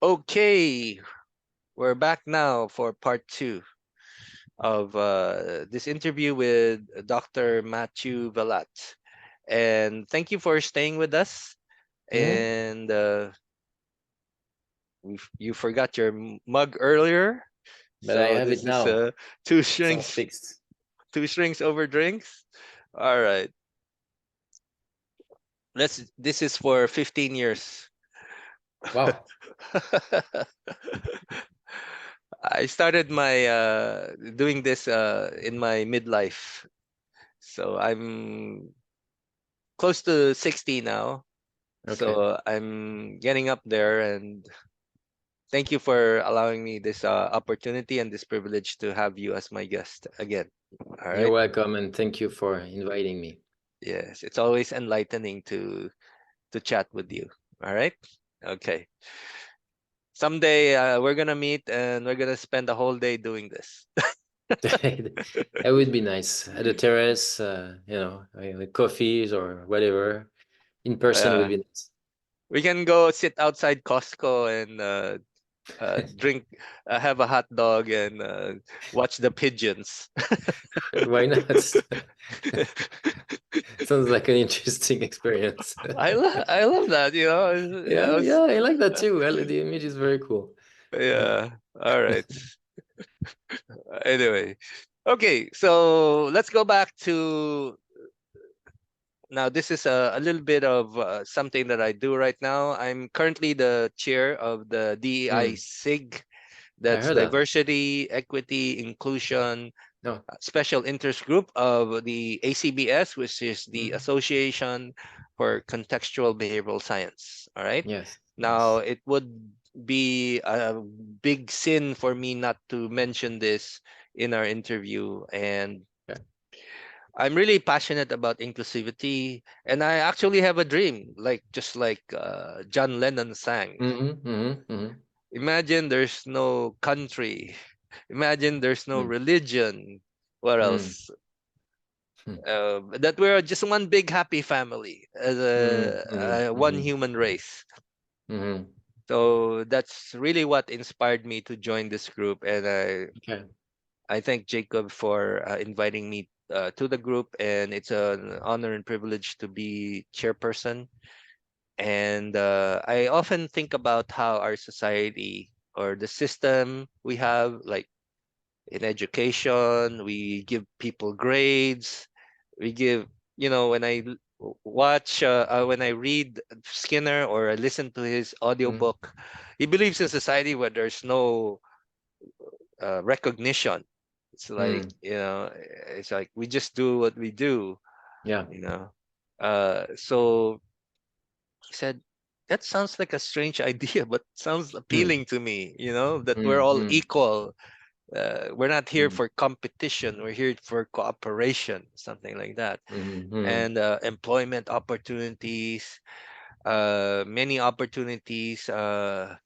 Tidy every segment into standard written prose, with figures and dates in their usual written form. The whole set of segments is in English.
Okay, we're back now for part two of this interview with Dr. Matthieu Villatte. And thank you for staying with us. Hmm. And you forgot your mug earlier, But I so have this it is now. two It's all strings, fixed. two strings over drinks. All right, let's. This is for 15 years. Wow. I started my doing this in my midlife. So I'm close to 60 now. Okay. So I'm getting up there, and thank you for allowing me this opportunity and this privilege to have you as my guest again. All You're right. welcome, and thank you for inviting me. Yes, it's always enlightening to chat with you. All right. Okay. Someday we're gonna meet and we're gonna spend the whole day doing this. That would be nice. At the terrace, with coffees or whatever. In person would uh, be nice. we can go sit outside Costco and drink, have a hot dog, and watch the pigeons. Why not? Sounds like an interesting experience. I love that. Yeah, yeah, I like that too. Well, the image is very cool. Yeah. All right. Anyway, okay. So let's go back to now. This is a little bit of something that I do right now. I'm currently the chair of the DEI Hmm. SIG. I That's heard that. Diversity, Equity, Inclusion, No. Special Interest Group of the ACBS, which is the Hmm. Association for Contextual Behavioral Science. All right. Yes. Now, Yes. it would be a big sin for me not to mention this in our interview. And Yeah. I'm really passionate about inclusivity. And I actually have a dream, like just like John Lennon sang. Mm-hmm. Mm-hmm. Mm-hmm. Imagine there's no country. Imagine there's no religion. What Mm-hmm. else? That we're just one big happy family as Mm-hmm. a one Mm-hmm. human race. Mm-hmm. So that's really what inspired me to join this group, and Okay. I thank Jacob for inviting me to the group, and it's an honor and privilege to be chairperson. And I often think about how our society or the system we have, like in education, we give people grades, we give, when watch, when I read Skinner or I listen to his Mm-hmm. audiobook, he believes in society where there's no recognition. It's like, Mm. it's like we just do what we do, Yeah. you know. So he said, that sounds like a strange idea, but sounds Mm. appealing to me, that we're Mm. all Mm. equal. We're not here Mm. for competition. We're here for cooperation, something like that. Mm. Mm. And employment opportunities, many opportunities. In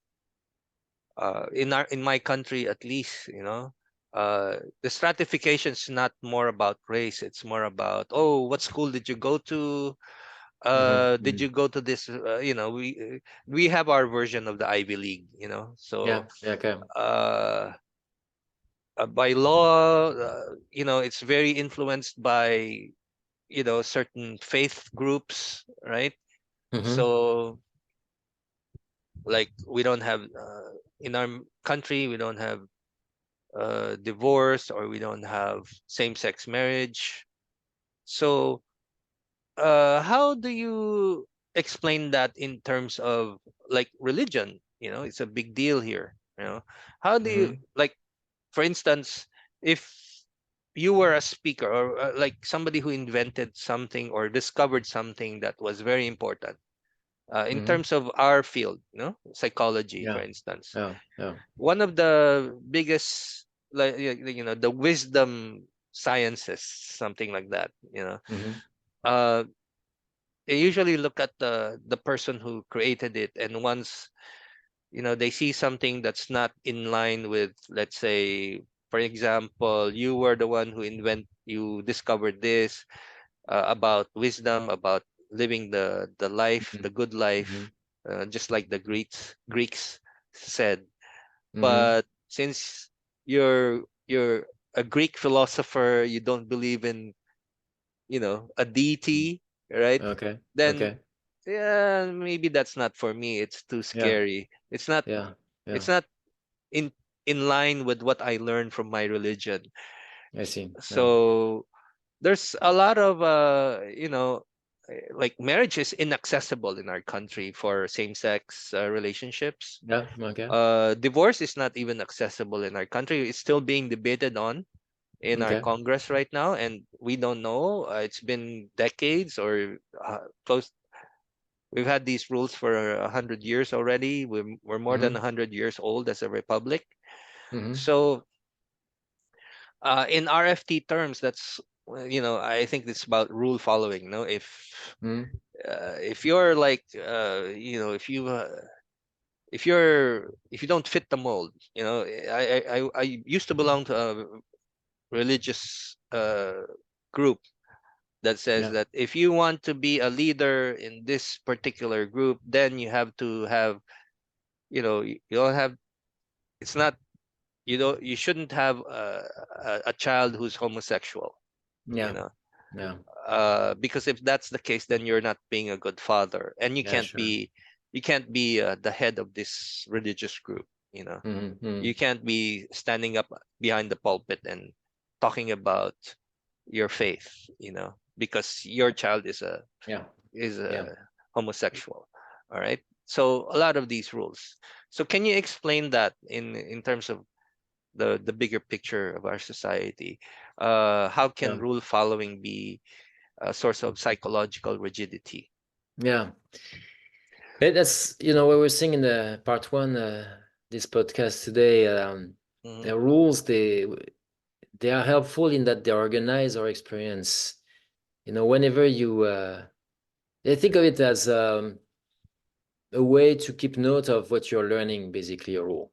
my country at least, the stratification is not more about race. It's more about, oh, what school did you go to? Mm. Did Mm. you go to this? We have our version of the Ivy League, Yeah. so Yeah. Okay. uh, by law, it's very influenced by certain faith groups, right? Mm-hmm. So like we don't have in our country, we don't have divorce, or we don't have same-sex marriage. So, how do you explain that in terms of like religion? It's a big deal here. How do you Mm-hmm. like, for instance, if you were a speaker or like somebody who invented something or discovered something that was very important in Mm-hmm. terms of our field, psychology, for Yeah. instance, Yeah. Yeah. one of the biggest, like the wisdom sciences, something like that, Mm-hmm. uh they usually look at the person who created it, and once they see something that's not in line with, let's say, for example, you were the one who you discovered this about wisdom, about living the life, the good Mm-hmm. life, just like the Greeks. said. Mm-hmm. But since you're a Greek philosopher, you don't believe in, a deity, right? Okay. Then Okay. yeah, maybe that's not for me. It's too Yeah. scary. It's not Yeah. it's Yeah. not in in line with what I learned from my religion. I see. Yeah. So there's a lot of like marriage is inaccessible in our country for same-sex relationships. Yeah. Okay. Divorce is not even accessible in our country. It's still being debated on in our Okay. Congress right now, and we don't know. It's been decades or close. We've had these rules for 100 years already. We're more than Mm-hmm. 100 years old as a republic. Mm-hmm. So in RFT terms, that's I think it's about rule following. No, Mm-hmm. if you're like if you don't fit the mold, I used to belong to a religious group that says Yeah. that if you want to be a leader in this particular group, then you have to have, you don't have, it's not, you shouldn't have a child who's homosexual, you Yeah. know, Yeah. because if that's the case, then you're not being a good father, and Yeah. Sure. you can't be the head of this religious group, Mm-hmm. Mm-hmm. you can't be standing up behind the pulpit and talking about your faith, because your child Yeah. is Yeah. a homosexual. All right. So a lot of these rules. So can you explain that in terms of the bigger picture of our society? How can Yeah. rule following be a source of psychological rigidity? Yeah. That's what we're seeing in the part one, this podcast today. Hmm. The rules they are helpful in that they organize our experience. Whenever you they think of it as a way to keep note of what you're learning, basically a rule.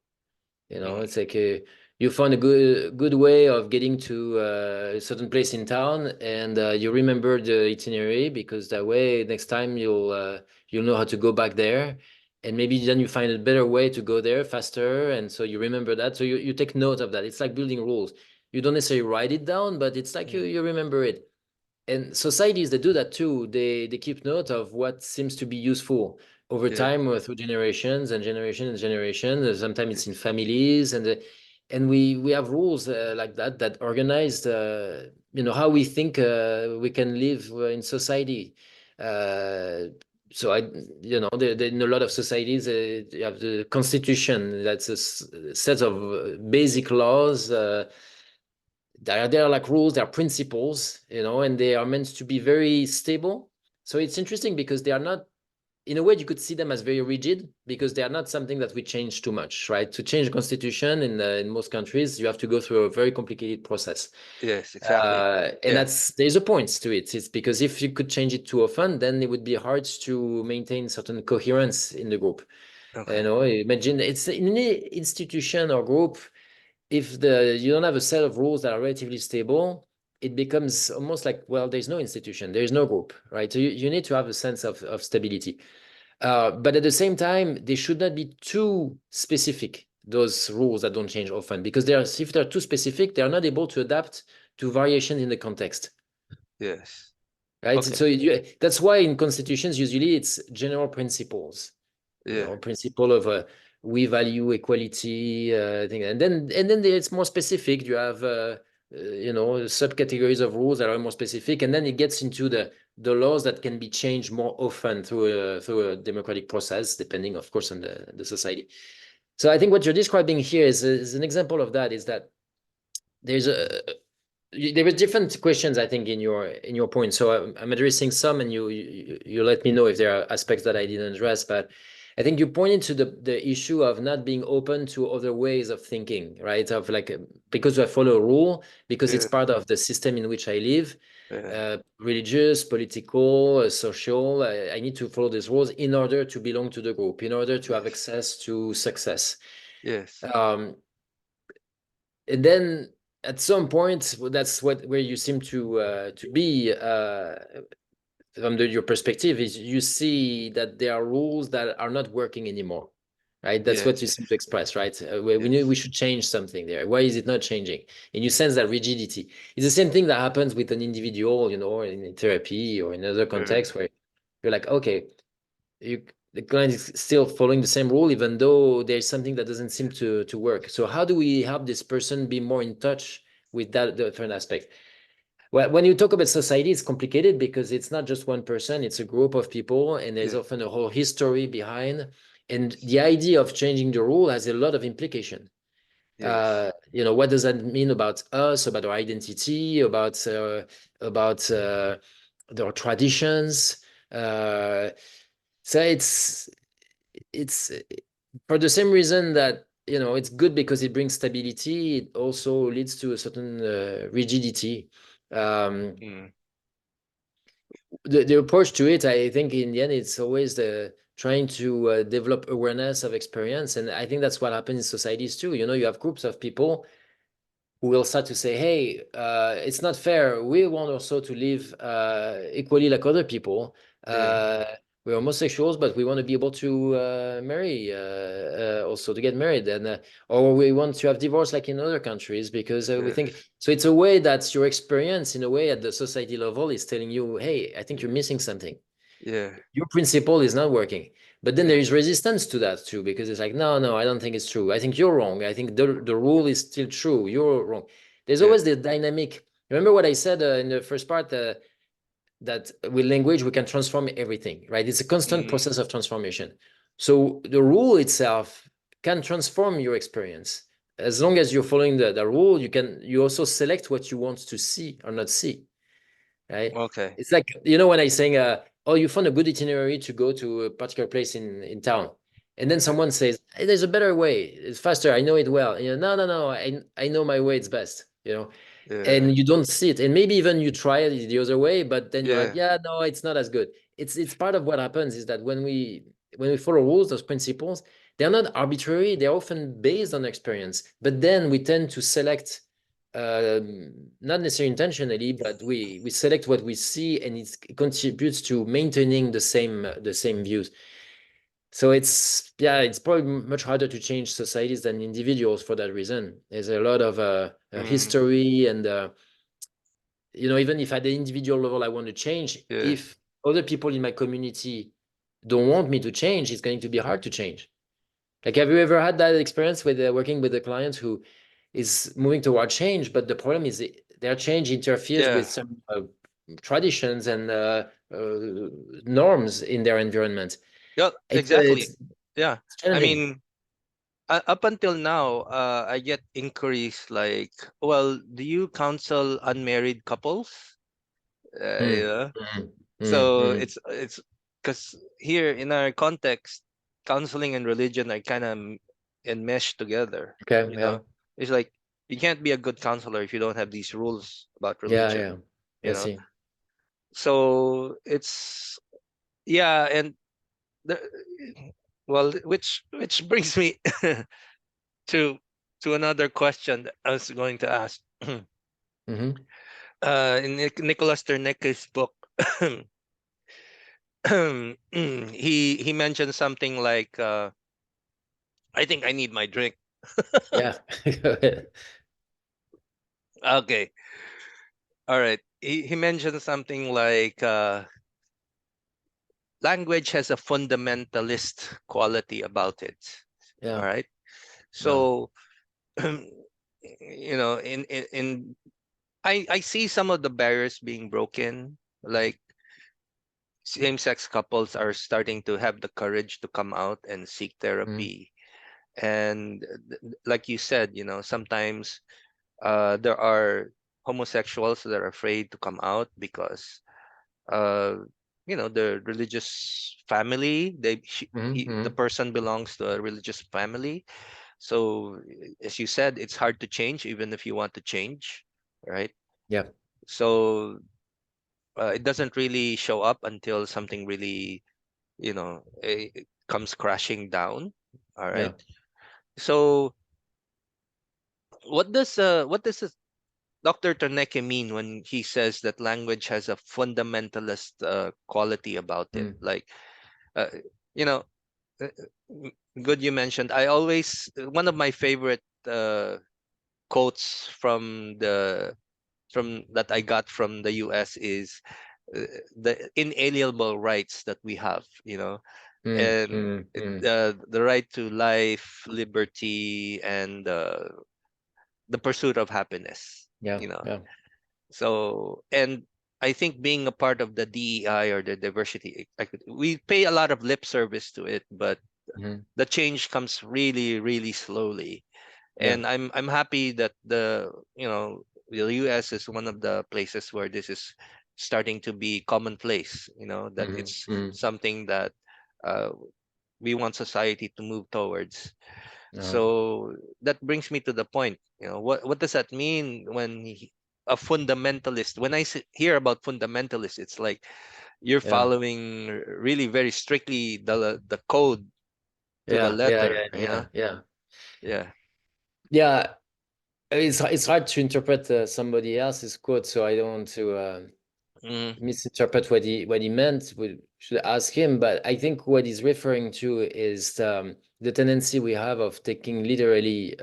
It's Hmm. like you found a good way of getting to a certain place in town, and you remember the itinerary because that way next time you'll know how to go back there, and maybe then you find a better way to go there faster, and so you remember that. So you take note of that. It's like building rules. You don't necessarily write it down, but it's like you Hmm. you remember it. And societies they do that too. They keep note of what seems to be useful over Yeah. time through generations and generation and generation. Sometimes it's in Yes. families, and we have rules like that organize how we think we can live in society. uh, so I in a lot of societies you have the constitution. That's a set of basic laws. There are like rules, there are principles, and they are meant to be very stable. So it's interesting because they are not, in a way, you could see them as very rigid because they are not something that we change too much, right? To change the constitution in most countries, you have to go through a very complicated process. Yes. Exactly. And Yeah. there's a point to it. It's because if you could change it too often, then it would be hard to maintain certain coherence in the group. Okay. Imagine it's in any institution or group, if you don't have a set of rules that are relatively stable, it becomes almost like, well, there's no institution, there's no group, right? So you need to have a sense of stability. But at the same time, they should not be too specific, those rules that don't change often, because if they're too specific, they are not able to adapt to variation in the context. Yes. Right. Okay. So that's why in constitutions, usually it's general principles, Yeah. principle of we value equality, thing. And then it's more specific. You have subcategories of rules that are more specific, and then it gets into the laws that can be changed more often through a democratic process, depending, of course, on the society. So I think what you're describing here is an example of that. Is that there's there were different questions, I think, in your point. So I'm addressing some, and you let me know if there are aspects that I didn't address. But I think you pointed to the issue of not being open to other ways of thinking, right? Of like because I follow a rule, because it's Yeah. part of the system in which I live, Yeah. religious, political, social. I need to follow these rules in order to belong to the group, in order to have Yes. access to success. Yes. Um, and then at some point, well, that's where you seem to be from your perspective, is you see that there are rules that are not working anymore, right? That's Yeah. what you seem to express, right? We knew we Yes. should change something there. Why is it not changing? And you sense that rigidity. It's the same thing that happens with an individual, or in therapy or in other contexts where you're like, okay, you the client is still following the same rule, even though there's something that doesn't seem to work. So how do we help this person be more in touch with that the different aspect? Well, when you talk about society, it's complicated because it's not just one person, it's a group of people, and there's Yeah. often a whole history behind. And the idea of changing the rule has a lot of implication. Yes. What does that mean about us, about our identity, about our traditions? Uh, so it's for the same reason that it's good because it brings stability. It also leads to a certain rigidity. Um, Mm. the approach to it, I think, in the end, it's always the trying to develop awareness of experience, and I think that's what happens in societies too. You have groups of people who will start to say, hey, it's not fair. We want also to live equally like other people. Yeah. Uh, we're homosexuals, but we want to be able to marry, also to get married. Or we want to have divorce like in other countries because we Yes. think so. It's a way that your experience, in a way, at the society level, is telling you, hey, I think you're missing something. Yeah. Your principle is not working. But then there Yeah. is resistance to that too, because it's like, no, no, I don't think it's true. I think you're wrong. I think the rule is still true. You're wrong. There's Yeah. always the dynamic. Remember what I said in the first part, that with language we can transform everything, right? It's a constant Mm. process of transformation. So the rule itself can transform your experience. As long as you're following the rule, you also select what you want to see or not see, right? Okay. It's like, when I saying, oh, you found a good itinerary to go to a particular place in town, and then Yeah. someone says, hey, there's a better way, it's faster, I know it well. No, no, no, I know my way, it's best. Yeah. And you don't see it, and maybe even you try it the other way, but then you're like, Yeah. yeah, no, it's not as good. It's part of what happens is that when we follow rules, those principles, they're not arbitrary, they're often based on experience, but then we tend to select, not necessarily intentionally, but we select what we see, and it contributes to maintaining the same views. So it's probably much harder to change societies than individuals for that reason. There's a lot of Mm. history, and even if at the individual level I want to change, Yeah. if other people in my community don't want me to change, it's going to be hard to change. Like, have you ever had that experience with working with a client who is moving toward change, but the problem is their change interferes Yeah. with some traditions and norms in their environment. Yeah. It's Exactly. it's, Yeah. it's I challenging. mean, up until now, I get inquiries like, "Well, do you counsel unmarried couples?" Mm, Yeah. mm, mm, So mm. it's because here in our context, counseling and religion are kind of enmeshed together. Okay, You know, yeah, it's like you can't be a good counselor if you don't have these rules about yeah, religion. yeah. You I know, see. so it's yeah, and the, well, which brings me to another question that I was going to ask. Hmm. In Nicholas Ternek's book, he mentioned something like, "I think I need my drink." Yeah. Go ahead. Okay, all right. He mentioned something like, language has a fundamentalist quality about it. All Yeah, right, yeah. so in I see some of the barriers being broken, like same-sex couples are starting to have the courage to come out and seek Mm, therapy. And like you said, sometimes there are homosexuals that are afraid to come out because uh the religious family, the mm. person belongs to a religious family. So as you said, it's hard to change even if you want to change, right? Yeah, So it doesn't really show up until something really, it comes crashing down. All right. yeah. So what does Dr. Terneke mean when he says that language has a fundamentalist quality about it? Mm, Like, uh, you know, uh, good you mentioned. I always one of my favorite quotes from that I got from the US is the inalienable rights that we have, Mm, and mm, mm. the right to life, liberty, and the pursuit of happiness, Yeah, you know. yeah. So, and I think being a part of the DEI or the diversity equity, we pay a lot of lip service to it, but Mhm. the change comes really, really slowly. Yeah. And I'm happy that the US is one of the places where this is starting to be commonplace, that Mhm, it's mhm. something that uh, we want society to move towards. Uh-huh. So that brings me to the point. What does that mean when a fundamentalist? When hear about fundamentalist, it's like you're Yeah. following really very strictly the code to the Yeah, yeah, letter. yeah, yeah, yeah. Yeah. Yeah, it's hard to interpret somebody else's quote, so I don't want to Mm, misinterpret what he meant. We should ask him, but I think what he's referring to is the tendency we have of taking literally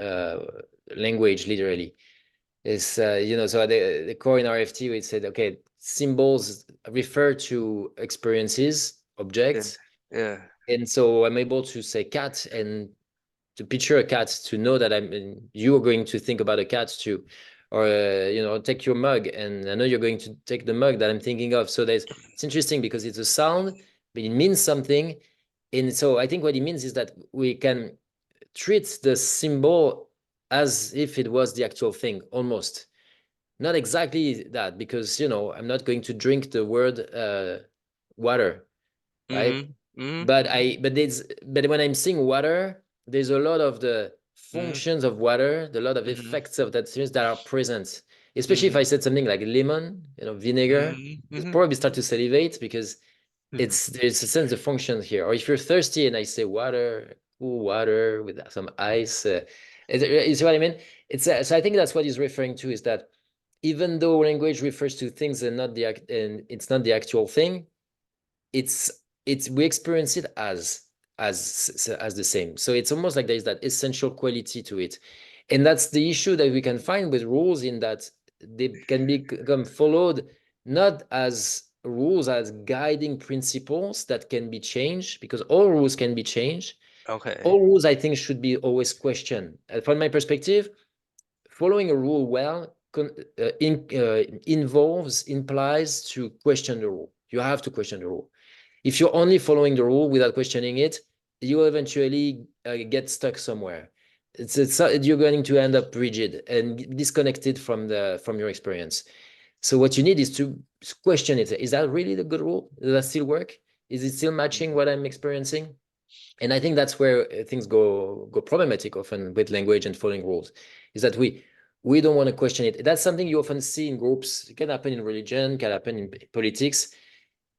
language literally. Is so the core in RFT we said okay, symbols refer to experiences, yeah. objects, Yeah. and so I'm able to say cat and to picture a cat, to know that you're going to think about a cat too, or take your mug and I know you're going to take the mug that I'm thinking of. So it's interesting because it's a sound, but it means something. And so I think what it means is that we can treat the symbol as if it was the actual thing, almost not exactly that, because I'm not going to drink the word water, right? Mm-hmm. Mm-hmm. But when I'm saying water, there's a lot of the Mm-hmm. functions of water, a lot of Mm-hmm. effects of that series that are present. Especially if Mm-hmm. I said something like lemon, vinegar, you Mm-hmm. probably start to salivate because Mm-hmm. there's a sense of function here. Or if you're thirsty and I say water, cool water with some ice, you see what I mean? So I think that's what he's referring to, is that even though language refers to things and it's not the actual thing, it's we experience it as the same. So it's almost like there's that essential quality to it, and that's the issue that we can find with rules, in that they can become followed not as rules, as guiding principles that can be changed, because all rules can be changed. Okay. All rules, I think, should be always questioned. From my perspective, following a rule well implies to question the rule. You have to question the rule. If you're only following the rule without questioning it, you will eventually get stuck somewhere. You're going to end up rigid and disconnected from your experience. So what you need is to question it. Is that really the good rule? Does that still work? Is it still matching Mhm. what I'm experiencing? And I think that's where things go problematic often with language and following rules, is that we don't want to question it. That's something you often see in groups. It can happen in religion, can happen in politics.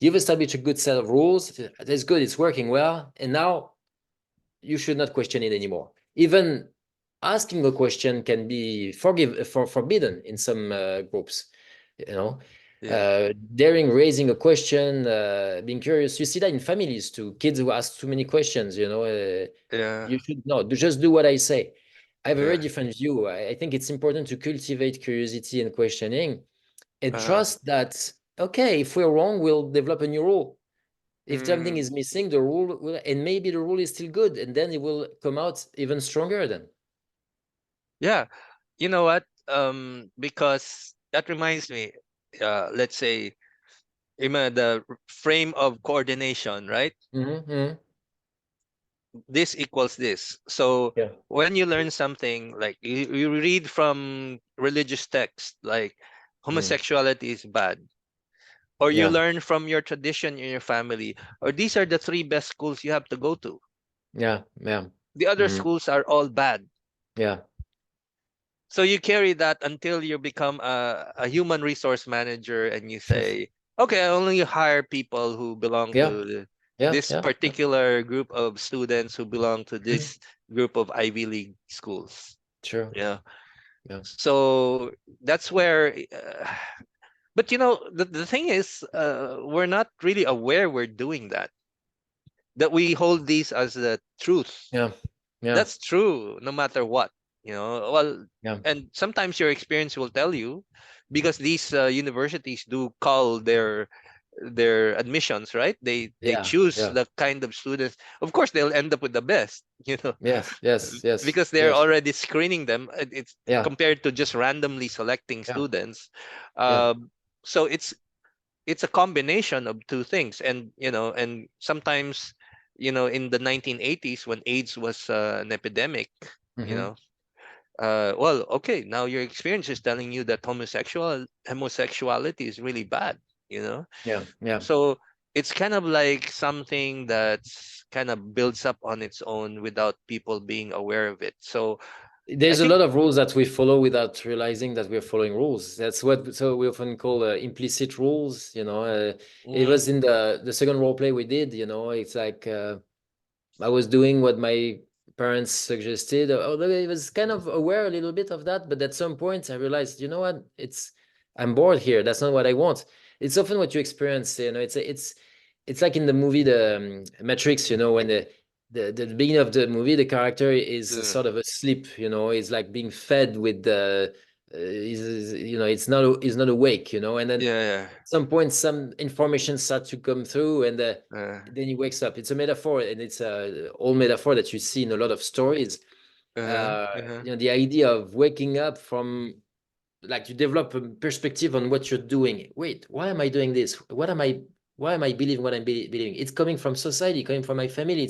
You've established a good set of rules. That's good. It's working well. And now you should not question it anymore. Even asking a question can be forbidden in some groups. You know, Yeah. daring raising a question, being curious. You see that in families too. Kids who ask too many questions. Yeah. You should no, just do what I say. I have a very Yeah. different view. I think it's important to cultivate curiosity and questioning, and Uh, trust that, okay, if we're wrong, we'll develop a new rule. If something mm, is missing, the rule will, and maybe the rule is still good, and then it will come out even stronger then. yeah. You know what? Because that reminds me, let's say, the frame of coordination, right? Mm-hmm. This equals this. So Yeah. when you learn something, like you read from religious text, like Mm. homosexuality is bad, or you Yeah. learn from your tradition in your family, or these are the three best schools you have to go to. Yeah. Yeah. The other Mm. schools are all bad. Yeah. So you carry that until you become a human resource manager and you say, okay, I only hire people who belong Yeah. to Yeah. this Yeah. Yeah. particular group of students who belong to Mhm. this group of Ivy League schools. Sure. Yeah. Yeah. So that's where, but the thing is, we're not really aware we're doing that. that we hold these as the truth. Yeah. Yeah. That's true no matter what, well, Yeah. and sometimes your experience will tell you, because these universities do call their admissions, right? They Yeah. choose Yeah. the kind of students. Of course they'll end up with the best, Yes. Yes. Yes. because they're Yes. already screening them. It's Yeah. compared to just randomly selecting Yeah. students. Yeah. So it's a combination of two things. And and sometimes, in the 1980s, when AIDS was an epidemic, you Hmm. know well, okay, now your experience is telling you that homosexuality is really bad, you know Yeah. Yeah. so it's kind of like something that's kind of builds up on its own without people being aware of it. So I There's a think. lot of rules that we follow without realizing that we're following rules. That's what so we often call implicit rules. It Mhm. was in the second role play we did. It's like I was doing what my parents suggested. Although I was kind of aware a little bit of that, but at some point I realized, you know what? I'm bored here. That's not what I want. It's often what you experience. It's like in the movie the Matrix. When the beginning of the movie, the character is Uh, sort of asleep. He's like being fed with the. It's not awake. And then yeah, at some point some information starts to come through, and yeah. then he wakes up. It's a metaphor, and it's a old metaphor that you see in a lot of stories. Uh-huh, uh-huh, The idea of waking up from, like, you develop a perspective on what you're doing. Wait, why am I doing this? Why am I believing what I'm believing? It's coming from society, coming from my family.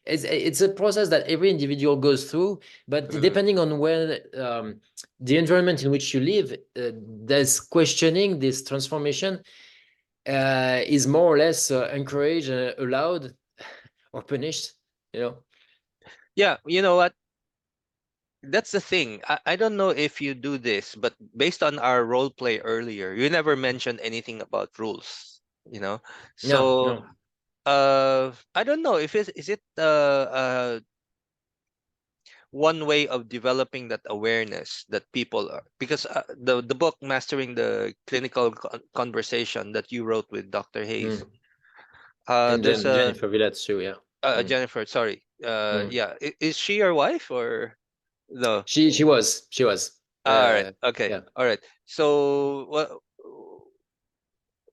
It's a process that every individual goes through, but uh, depending on where the environment in which you live, there's questioning this transformation is more or less encouraged, allowed, or punished. You know? yeah, you know what? That's the thing. I don't know if you do this, but based on our role play earlier, you never mentioned anything about rules, Yeah, So no. I don't know if is it one way of developing that awareness that people are, because the book Mastering the Clinical Conversation that you wrote with Dr. Hayes, Mm. And there's a Jennifer Villatte too. Yeah. Mm. Jennifer, sorry, Mm. yeah, is she your wife or no? She was. All right, okay, Yeah. all right. So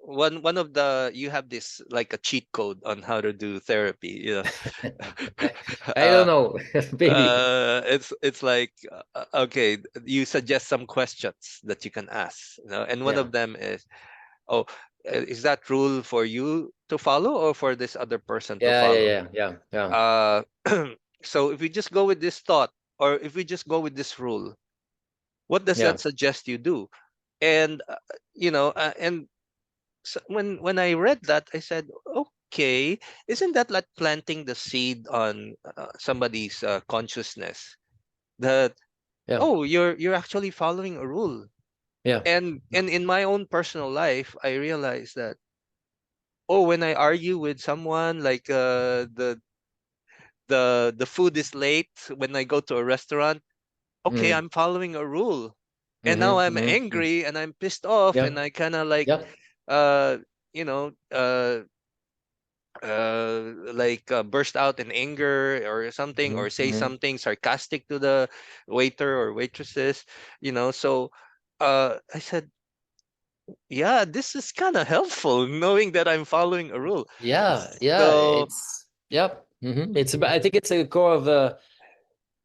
one of the, you have this like a cheat code on how to do therapy, I, I don't uh know, maybe. it's like, okay, you suggest some questions that you can ask, and one Yeah. of them is, oh, is that rule for you to follow or for this other person to Yeah. Yeah. follow? Yeah. Yeah. Yeah. uh so if we just go with this thought, or if we just go with this rule, what does Yeah. that suggest you do? And and so when I read that, I said, okay, isn't that like planting the seed on somebody's consciousness that, Yeah. oh, you're actually following a rule. Yeah. And in my own personal life, I realized that, oh, when I argue with someone, like the food is late when I go to a restaurant, okay, Mm. I'm following a rule. And now Mm-hmm. I'm Mm-hmm. angry and I'm pissed off and Yeah. I kind of like Yeah. uh you know uh burst out in anger or something, Mm-hmm. or say Mm-hmm. something sarcastic to the waiter or waitresses. So I said, yeah, this is kind of helpful knowing that I'm following a rule. Yeah. Yeah. So It's about, I think it's a core of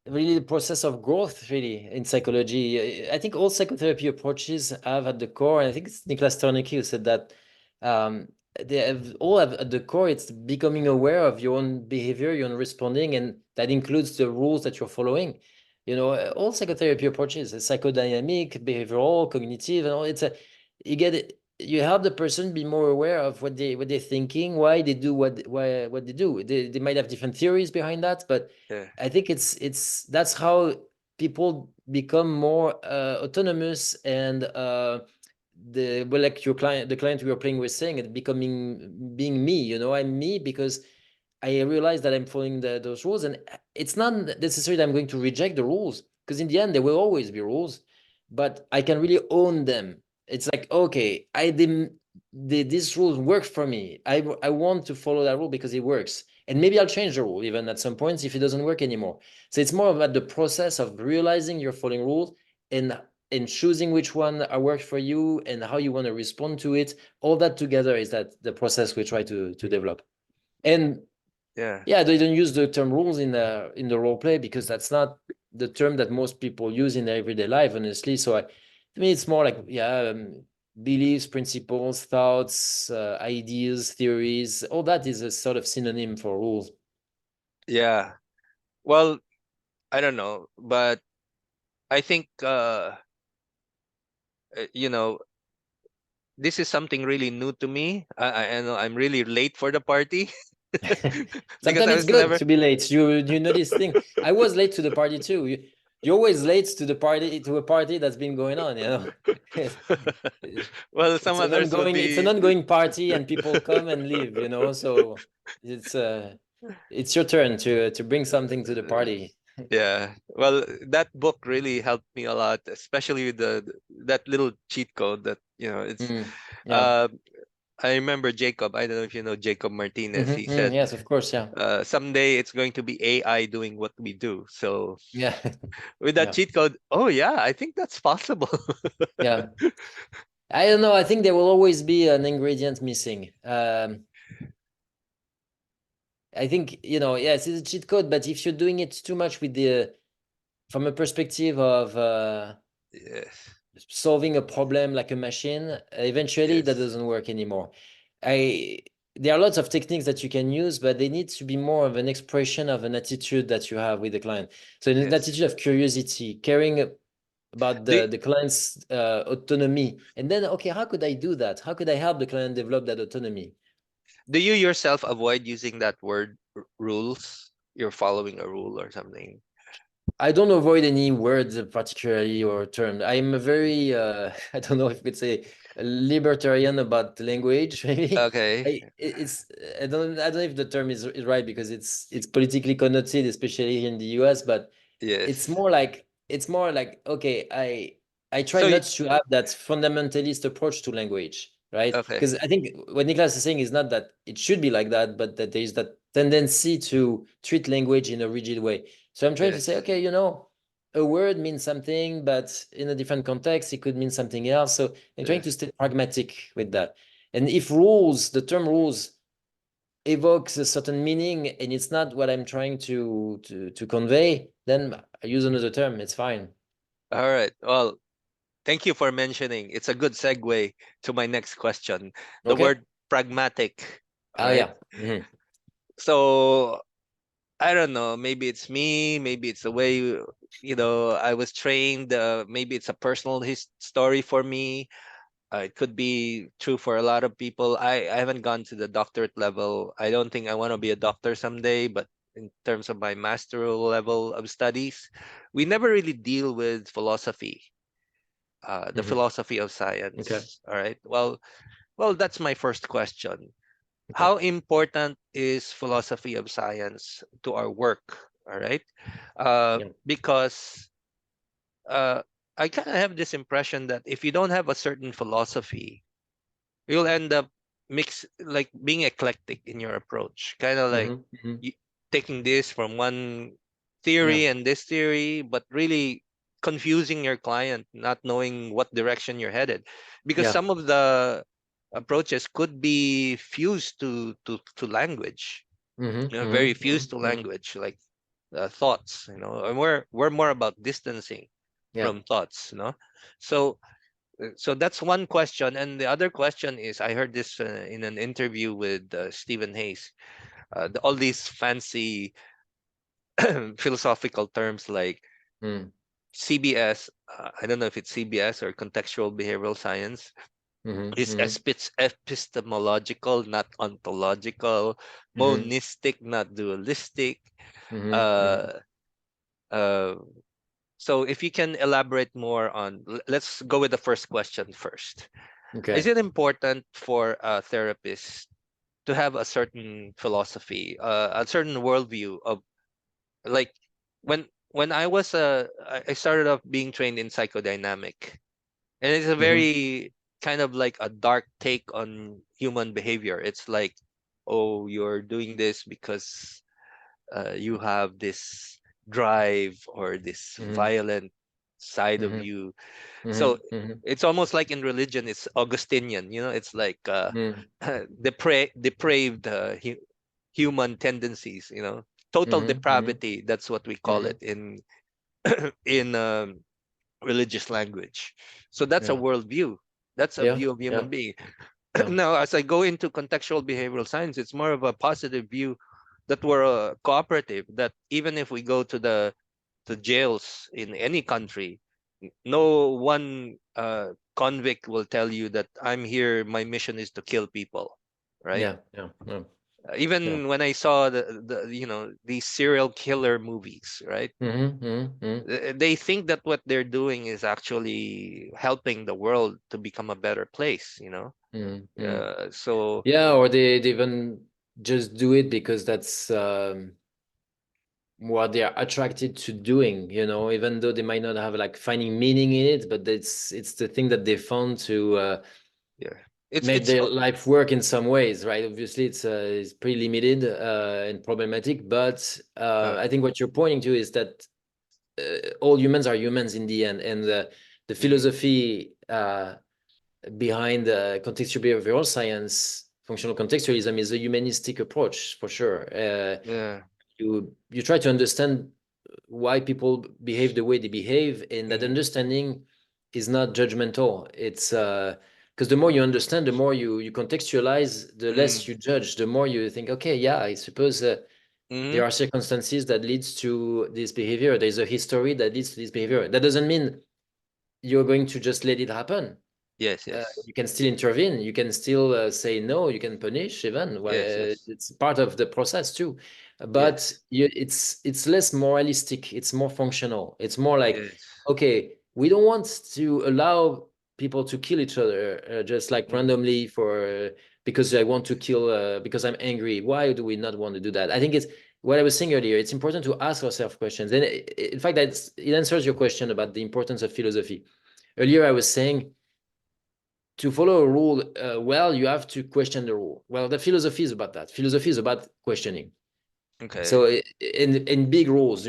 really the process of growth, really, in psychology. I think all psychotherapy approaches have at the core, and I think it's Niklas Tornicki who said that, um, they have at the core, it's becoming aware of your own behavior, your own responding, and that includes the rules that you're following. All psychotherapy approaches, psychodynamic, behavioral, cognitive, and all. You help the person be more aware of what they're thinking, why they do what they do. They might have different theories behind that, but yeah, I think it's that's how people become more autonomous, and like the client we were playing was saying, it becoming being me. I'm me because I realize that I'm following those rules, and it's not necessarily that I'm going to reject the rules, because in the end there will always be rules, but I can really own them. It's like, okay, I didn't. This rule works for me. I want to follow that rule because it works. And maybe I'll change the rule even at some points if it doesn't work anymore. So it's more about the process of realizing you're following rules and choosing which one work for you and how you want to respond to it. All that together is that the process we try to develop. And Yeah. yeah, they don't use the term rules in the role play because that's not the term that most people use in their everyday life, honestly. So to me, it's more like beliefs, principles, thoughts, ideas, theories. All that is a sort of synonym for rules. Yeah. Well, I don't know, but I think you know, this is something really new to me. I know I'm really late for the party because Sometimes I it's was good never. to be late. You know this thing. I was late to the party too. You're always late to the party to a party that's been going on. You know, Well, some others would it's an be. ongoing party, and people come and leave. You know, so it's uh it's your turn to bring something to the party. Yeah. Well, that book really helped me a lot, especially with the that little cheat code that, it's Mm, yeah. uh I remember Jacob. I don't know if you know Jacob Martinez. He said, Yes, of course. Yeah. someday it's going to be AI doing what we do. So Yeah. with that Yeah. cheat code, oh yeah, I think that's possible. Yeah. I don't know. I think there will always be an ingredient missing. I think, yes, it's a cheat code, but if you're doing it too much with from a perspective of Yes. solving a problem like a machine, eventually that Yes. doesn't work anymore. I There are lots of techniques that you can use, but they need to be more of an expression of an attitude that you have with the client. So an Yes. attitude of curiosity, caring about Do the client's autonomy, and then okay, how could I do that? How could I help the client develop that autonomy? do you yourself avoid using that word rules? You're following a rule or something. I don't avoid any words particularly or term. I'm a very I don't know if we could say a libertarian about language. Maybe Okay. it's I don't know if the term is right because it's politically connoted, especially here in the US. But Yes. it's more like okay, I try So not to have that fundamentalist approach to language, right? okay. Because I think what Niklas is saying is not that it should be like that, but that there is that tendency to treat language in a rigid way. So I'm trying to say, Yes. okay, a word means something, but in a different context, it could mean something else. So I'm trying to Yes. stay pragmatic with that. And if the term rules evokes a certain meaning and it's not what I'm trying to convey, then I use another term. It's fine. All right. Well, thank you for mentioning. It's a good segue to my next question. The Okay. word pragmatic. All Oh right. yeah. So I don't know. Maybe it's me. Maybe it's the way I was trained. Maybe it's a personal story for me. It could be true for a lot of people. I haven't gone to the doctorate level. I don't think I want to be a doctor someday, but in terms of my masteral level of studies, we never really deal with philosophy, the Mhm. philosophy of Okay. science. All right. Well, that's my first question. Okay. How important is philosophy of science to our work? All right. Yeah. Because uh, I kind of have this impression that if you don't have a certain philosophy, you'll end up like being eclectic in your approach, kind of like Hmm. you, taking this from one Yeah. theory and this theory, but really confusing your client, not knowing what direction you're headed, because Yeah. some of the approaches could be fused to language, very fused to Hmm. language, like thoughts, and we're more about distancing Yeah. from thoughts, so so that's one question, and the other question is, I heard this in an interview with Stephen Hayes. All these fancy philosophical terms like Mm. CBS. I don't know if it's CBS or contextual behavioral science. Is Hmm. epistemological, not ontological, Hmm. monistic, not dualistic. Hmm. Uh, uh, so if you can elaborate more on, let's go with the first question first. Is Okay. it important for a therapist to have a certain philosophy, a certain worldview of, like, when I started off being trained in psychodynamic, and it's a Hmm. very kind of like a dark take on human behavior. It's like oh, you're doing this because you have this drive or this Mm-hmm. violent side of Mm-hmm. you. So Mm-hmm. Mm-hmm. it's almost like in religion, it's Augustinian, it's like depraved human tendencies, total Mm-hmm. Mm-hmm. depravity. That's what we call Mm-hmm. it in religious language. So that's a Yeah. worldview. That's a Yeah. view of human Yeah. being. Yeah. Now, as I go into contextual behavioral science, it's more of a positive view that we're cooperative. That even if we go to the jails in any country, no one convict will tell you that I'm here. My mission is to kill people, right? Yeah. Yeah. Yeah. Yeah. Even when I saw these serial killer movies, right? Mm-hmm. Mm-hmm. They think that what they're doing is actually helping the world to become a better place. Mm-hmm. So Yeah, or they even just do it because that's what they are attracted to doing, even though they might not have like finding meaning in it, but it's the thing that they found to yeah, it's make it's their uh, life work in some ways, right? Obviously, it's pretty limited and problematic, but uh, I think what you're pointing to is that all humans are humans in the end, and the mm, philosophy behind contextual behavioral science, functional contextualism, is a humanistic approach for sure. yeah, You try to understand why people behave the way they behave, and that mm, understanding is not judgmental. It's because the more you understand, the more you contextualize, the less mm, you judge, the more you think, okay, yeah, I suppose there mm, are circumstances that leads to this behavior. There's a history that leads to this behavior. That doesn't mean you're going to just let it happen. yes, yes, You can still intervene. You can still say no. You can punish even. yes, yes, It's part of the process too, but yes, it's less moralistic. It's more functional. It's more like, yes, okay, we don't want to allow people to kill each other just like mm, randomly for because I want to kill because I'm angry. Why do we not want to do that? I think it's what I was saying earlier. It's important to ask ourselves questions, and in fact, it answers your question about the importance of philosophy. Earlier, I was saying to follow a rule well, you have to question the rule. Well, the philosophy is about that. Philosophy is about questioning. okay, So in big rules,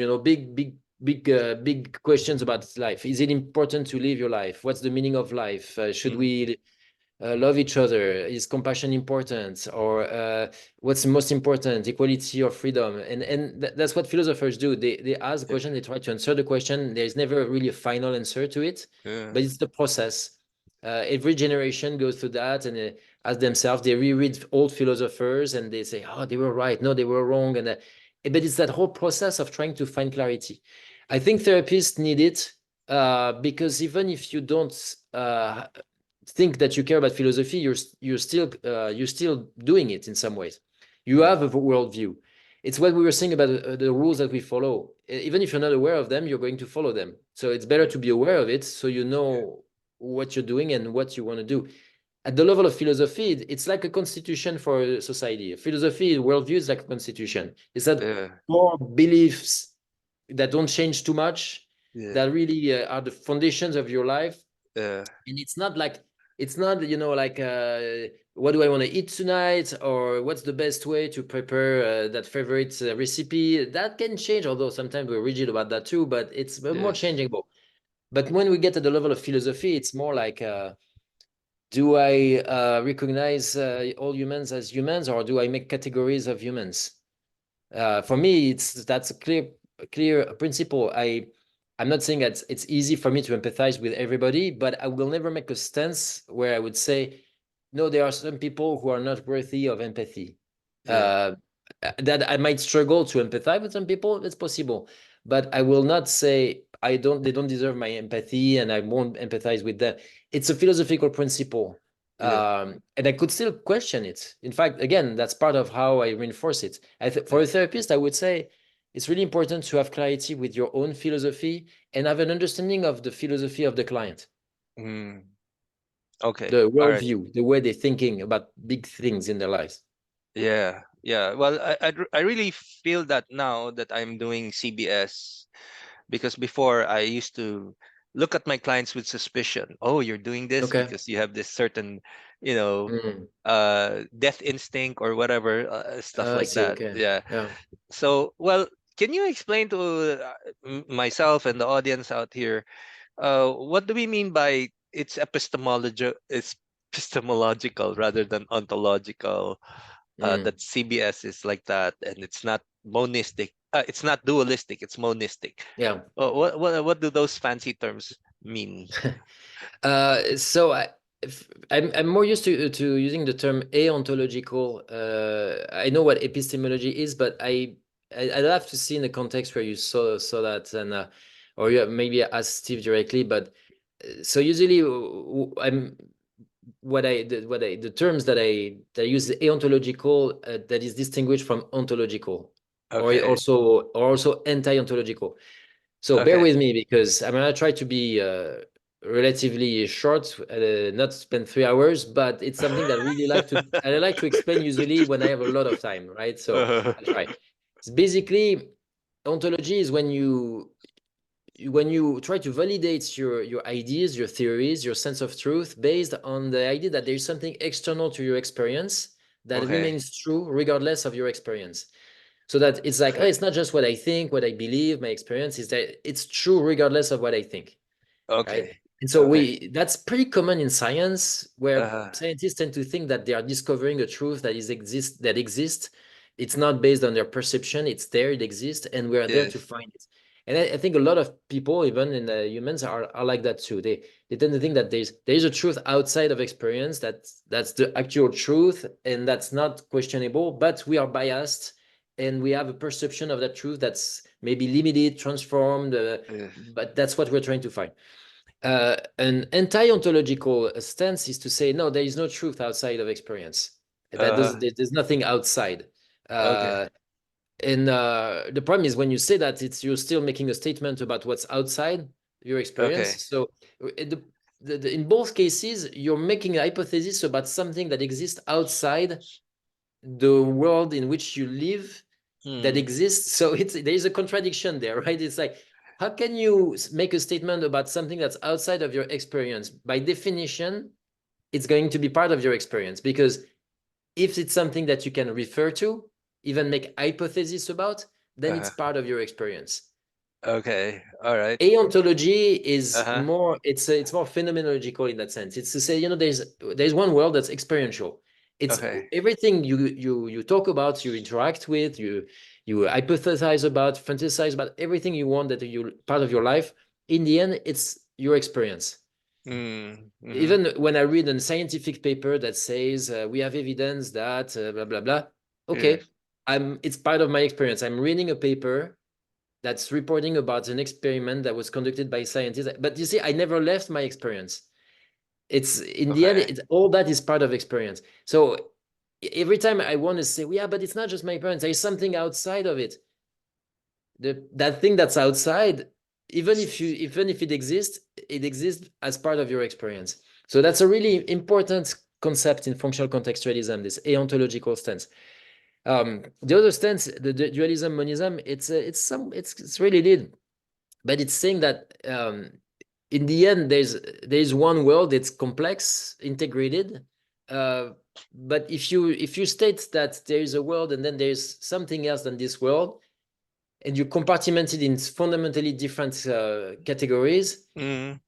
big questions about life. Is it important to live your life? What's the meaning of life? Should mm, we love each other? Is compassion important? Or what's most important, equality or freedom? And that's what philosophers do. They ask a yeah, question, they try to answer the question. There's never really a final answer to it, yeah, but it's the process. Every generation goes through that and ask themselves, they reread old philosophers and they say, oh, they were right, no, they were wrong. But it's that whole process of trying to find clarity. I think therapists need it because even if you don't think that you care about philosophy, you're still doing it in some ways. You mm, have a worldview. It's what we were saying about the rules that we follow. Even if you're not aware of them, you're going to follow them. So it's better mm, to be aware of it, so you know what you're doing and what you want to do. At the level of philosophy, it's like a constitution for society. Philosophy, worldview is like a constitution. It's that yeah, core beliefs that don't change too much, yeah, that really are the foundations of your life. yeah, And it's not like what do I want to eat tonight, or what's the best way to prepare that favorite recipe. That can change, although sometimes we're rigid about that too, but it's more yes, changeable. But when we get to the level of philosophy, it's more like do I recognize all humans as humans, or do I make categories of humans? For me, that's a clear principle. I'm not saying that it's easy for me to empathize with everybody, but I will never make a stance where I would say, no, there are some people who are not worthy of empathy. yeah, Uh, that I might struggle to empathize with some people, it's possible, but I will not say they don't deserve my empathy and I won't empathize with them. It's a philosophical principle. yeah, And I could still question it. In fact, again, that's part of how I reinforce it. For yeah, a therapist, I would say it's really important to have clarity with your own philosophy and have an understanding of the philosophy of the client, mm, okay, the all right. worldview, the way they're thinking about big things in their lives. Yeah, yeah. Well, I really feel that now that I'm doing CBS, because before I used to look at my clients with suspicion. Oh, you're doing this Okay. because you have this certain, you know, Mm. death instinct or whatever, stuff I like see. that. Okay. Yeah. Yeah. So, well, can you explain to myself and the audience out here, what do we mean by it's epistemological rather than ontological? Mm. That CBS is like that, and it's not monistic. It's not dualistic. It's monistic. Yeah. What do those fancy terms mean? So I'm more used to using the term aontological. I know what epistemology is, but I'd have to see in the context where you saw that, and or you maybe ask Steve directly. But so usually I'm the terms that I use is aontological, that is distinguished from ontological, Okay. or also anti-ontological. So bear Okay. with me, because I'm gonna try to be relatively short, not spend 3 hours, but it's something that I like to explain usually when I have a lot of time, right? So I'll try. It's basically, ontology is when you try to validate your ideas, your theories, your sense of truth based on the idea that there's something external to your experience that Okay. remains true regardless of your experience. So that it's like, oh, Okay. it's not just what I think, what I believe, my experience is that it's true regardless of what I think, right? Okay. And so Okay. that's pretty common in science, where Uh, scientists tend to think that they are discovering a truth that exists. It's not based on their perception, it's there, it exists, and we are there to yes. find it. And I think a lot of people, even in humans, are like that too. They tend to think that there is a truth outside of experience, that's the actual truth, and that's not questionable, but we are biased, and we have a perception of that truth that's maybe limited, transformed, Yes. but that's what we're trying to find. An anti-ontological stance is to say, no, there is no truth outside of experience. Uh, There's nothing outside. okay. Uh, and the problem is, when you say that, you're still making a statement about what's outside your Okay. experience. So in both cases, you're making a hypothesis about something that exists outside the world in which you live, that Hmm. exists. So there is a contradiction there, right? It's like, how can you make a statement about something that's outside of your experience? By definition, it's going to be part of your experience, because if it's something that you can refer to, even make hypotheses about, then it's Uh-huh. part of your experience. Okay. All right. Aontology is Uh-huh. more, it's more phenomenological in that sense. It's to say, there's one world that's experiential. It's Okay. everything you talk about, you interact with, you hypothesize about, fantasize about, everything you want, that you part of your life. In the end, it's your experience. Mm. Mm-hmm. Even when I read a scientific paper that says we have evidence that blah blah blah, okay, Yes. it's part of my experience. I'm reading a paper that's reporting about an experiment that was conducted by scientists. But you see, I never left my experience. It's in the end, Okay. all that is part of experience. So every time I want to say, well, yeah, but it's not just my experience. There's something outside of it. That thing that's outside, even if it exists as part of your experience. So that's a really important concept in functional contextualism, this aontological stance. The other stance, the dualism monism, it's really did, but it's saying that in the end, there's one world. It's complex, integrated. Uh, but if you state that there is a world and then there's something else than this world, and you compartment it in fundamentally different categories, Mm.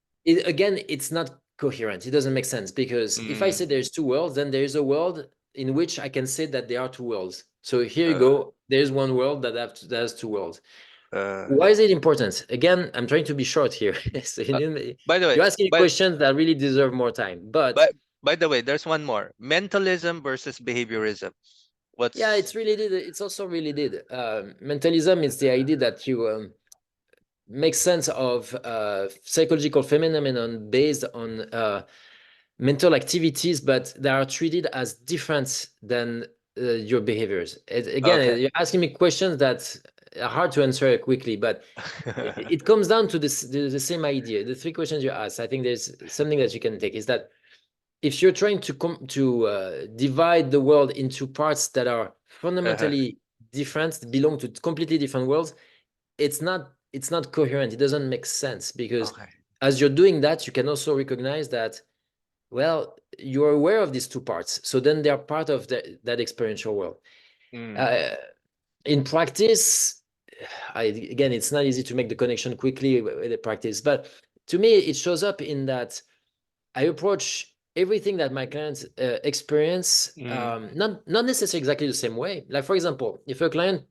again, it's not coherent. It doesn't make sense, because if I say Mm. there's two worlds, then there is a world in which I can say that there are two worlds. So here you Uh, go. There's one world that has two worlds. uh, Why is it important? Again, I'm trying to be short here. So uh, by the way, you're asking by questions that really deserve more time. But by by the way, there's one more. Mentalism versus behaviorism. yeah, What's it's also related. Mentalism is the idea that you make sense of psychological phenomenon based on mental activities, but they are treated as different than your behaviors. okay? Again, you're asking me questions that are hard to answer quickly, but it comes down to the same idea. The three questions you asked, I think there's something that you can take, is that if you're trying to divide the world into parts that are Uh-huh. fundamentally different, belong to completely different worlds, it's not coherent. It doesn't make sense, because Okay. as you're doing that, you can also recognize that Well, you're aware of these two parts. So then they're part of that experiential world. Mm, Uh, in practice, again, it's not easy to make the connection quickly with the practice, but to me, it shows up in that I approach everything that my clients experience, mm, not necessarily exactly the same way. Like, for example, if a client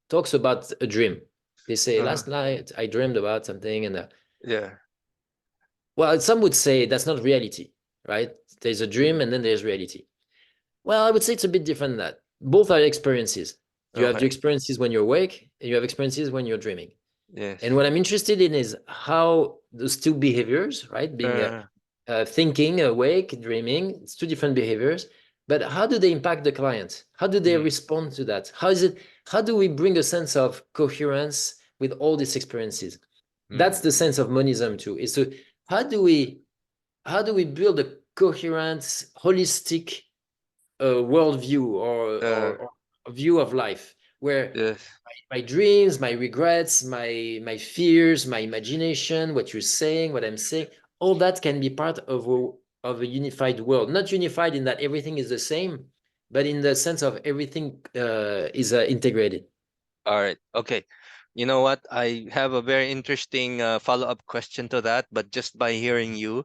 talks about a dream, they say, uh, last night I dreamed about something, and yeah. well, some would say that's not reality, right? There's a dream Mm, and then there's reality. Well, I would say it's a bit different than that. Both are experiences. You have the okay. experiences when you're awake, and you have experiences when you're dreaming. Yes. And what I'm interested in is how those two behaviors, right, being Uh, thinking, awake, dreaming, it's two different behaviors. But how do they impact the client? How do they mm, respond to that? How is it? How do we bring a sense of coherence with all these experiences? That's mm, the sense of monism too. Is to how do we how do we build a coherent, holistic worldview uh, or a view of life where yes. my dreams, my regrets, my fears, my imagination, what you're saying, what I'm saying, all that can be part of a unified world. Not unified in that everything is the same, but in the sense of everything is integrated. All right. Okay. You know what? I have a very interesting follow-up question to that, but just by hearing you,